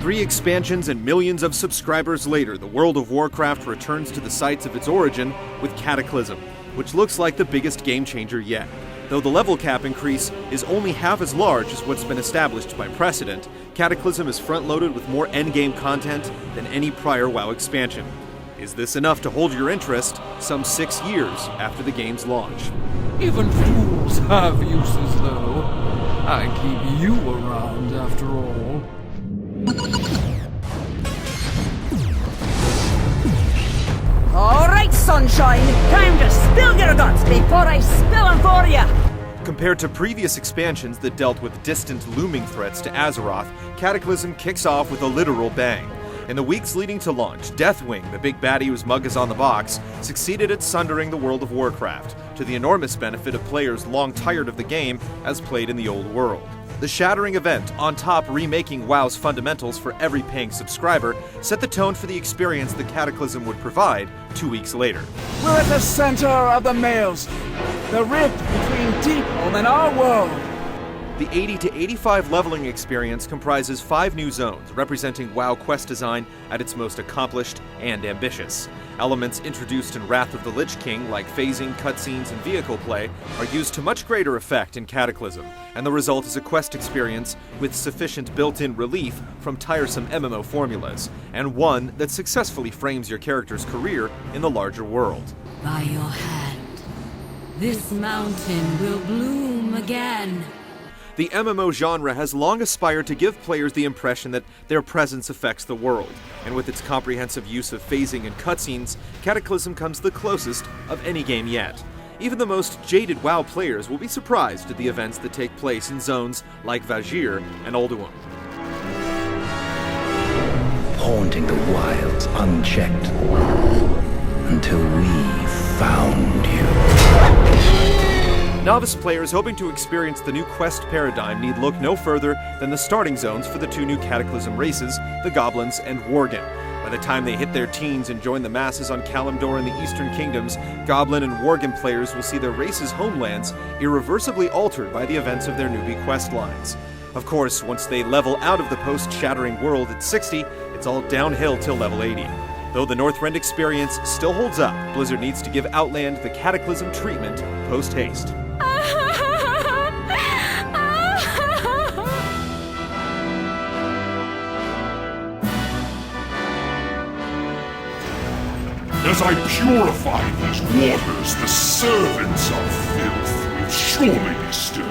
3 expansions and millions of subscribers later, the world of Warcraft returns to the sites of its origin with Cataclysm, which looks like the biggest game changer yet. Though the level cap increase is only half as large as what's been established by precedent, Cataclysm is front-loaded with more endgame content than any prior WoW expansion. Is this enough to hold your interest some 6 years after the game's launch? Even fools have uses, though. I keep you around, after all. All right, sunshine, time to spill your guts before I spill them for you! Compared to previous expansions that dealt with distant looming threats to Azeroth, Cataclysm kicks off with a literal bang. In the weeks leading to launch, Deathwing, the big baddie whose mug is on the box, succeeded at sundering the world of Warcraft, to the enormous benefit of players long tired of the game as played in the old world. The shattering event, on top remaking WoW's fundamentals for every paying subscriber, set the tone for the experience the Cataclysm would provide 2 weeks later. We're at the center of the maelstrom, the rift between Deepholm and our world. The 80 to 85 leveling experience comprises 5 new zones, representing WoW quest design at its most accomplished and ambitious. Elements introduced in Wrath of the Lich King, like phasing, cutscenes, and vehicle play, are used to much greater effect in Cataclysm, and the result is a quest experience with sufficient built-in relief from tiresome MMO formulas, and one that successfully frames your character's career in the larger world. By your hand, this mountain will bloom again. The MMO genre has long aspired to give players the impression that their presence affects the world, and with its comprehensive use of phasing and cutscenes, Cataclysm comes the closest of any game yet. Even the most jaded WoW players will be surprised at the events that take place in zones like Vajir and Ulduum. Haunting the wilds unchecked, until we found you. Novice players hoping to experience the new quest paradigm need look no further than the starting zones for the 2 new Cataclysm races, the Goblins and Worgen. By the time they hit their teens and join the masses on Kalimdor and the Eastern Kingdoms, Goblin and Worgen players will see their races' homelands irreversibly altered by the events of their newbie quest lines. Of course, once they level out of the post-shattering world at 60, it's all downhill till level 80. Though the Northrend experience still holds up, Blizzard needs to give Outland the Cataclysm treatment post-haste. As I purify these waters, the servants of filth will surely be stirred.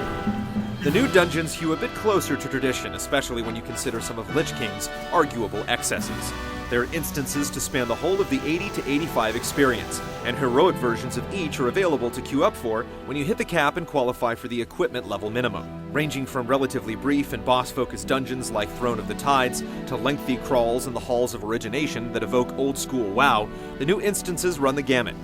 The new dungeons hew a bit closer to tradition, especially when you consider some of Lich King's arguable excesses. There are instances to span the whole of the 80 to 85 experience, and heroic versions of each are available to queue up for when you hit the cap and qualify for the equipment level minimum. Ranging from relatively brief and boss-focused dungeons like Throne of the Tides to lengthy crawls in the Halls of Origination that evoke old-school WoW, the new instances run the gamut.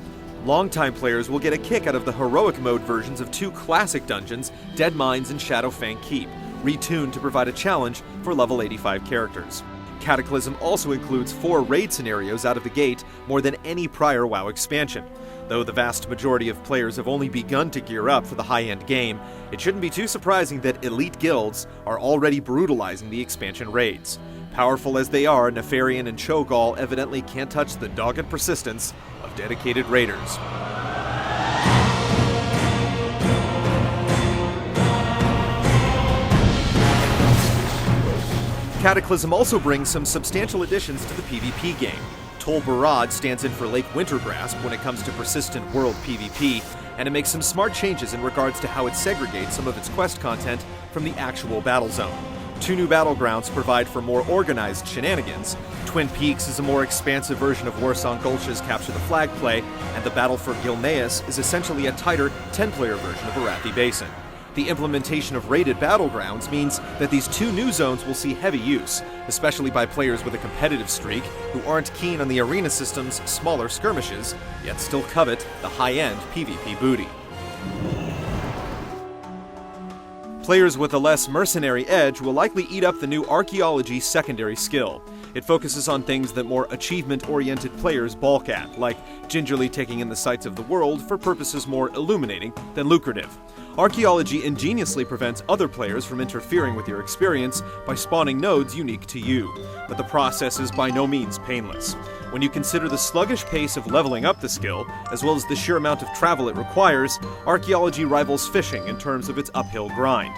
Longtime players will get a kick out of the heroic mode versions of 2 classic dungeons, Dead Mines and Shadowfang Keep, retuned to provide a challenge for level 85 characters. Cataclysm also includes 4 raid scenarios out of the gate, more than any prior WoW expansion. Though the vast majority of players have only begun to gear up for the high-end game, it shouldn't be too surprising that elite guilds are already brutalizing the expansion raids. Powerful as they are, Nefarian and Cho'Gall evidently can't touch the dogged persistence of dedicated raiders. Cataclysm also brings some substantial additions to the PvP game. Tol Barad stands in for Lake Wintergrasp when it comes to persistent world PvP, and it makes some smart changes in regards to how it segregates some of its quest content from the actual battle zone. 2 new battlegrounds provide for more organized shenanigans. Twin Peaks is a more expansive version of Warsong Gulch's Capture the Flag play, and the battle for Gilneas is essentially a tighter 10-player version of Arathi Basin. The implementation of raided battlegrounds means that these 2 new zones will see heavy use, especially by players with a competitive streak who aren't keen on the arena system's smaller skirmishes, yet still covet the high-end PvP booty. Players with a less mercenary edge will likely eat up the new archaeology secondary skill. It focuses on things that more achievement-oriented players balk at, like gingerly taking in the sights of the world for purposes more illuminating than lucrative. Archaeology ingeniously prevents other players from interfering with your experience by spawning nodes unique to you, but the process is by no means painless. When you consider the sluggish pace of leveling up the skill, as well as the sheer amount of travel it requires, archaeology rivals fishing in terms of its uphill grind.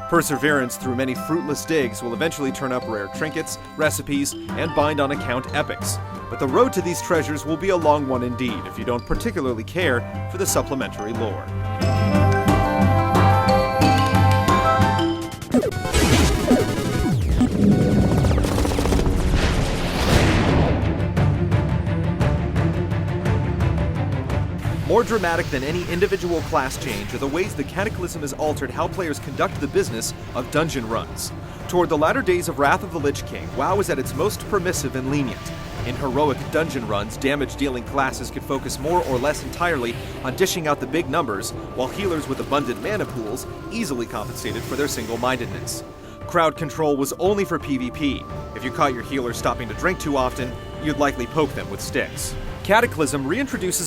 Perseverance through many fruitless digs will eventually turn up rare trinkets, recipes, and bind-on-account epics. But the road to these treasures will be a long one indeed if you don't particularly care for the supplementary lore. More dramatic than any individual class change are the ways the Cataclysm has altered how players conduct the business of dungeon runs. Toward the latter days of Wrath of the Lich King, WoW is at its most permissive and lenient. In heroic dungeon runs, damage-dealing classes could focus more or less entirely on dishing out the big numbers, while healers with abundant mana pools easily compensated for their single-mindedness. Crowd control was only for PvP. If you caught your healer stopping to drink too often, you'd likely poke them with sticks. Cataclysm reintroduces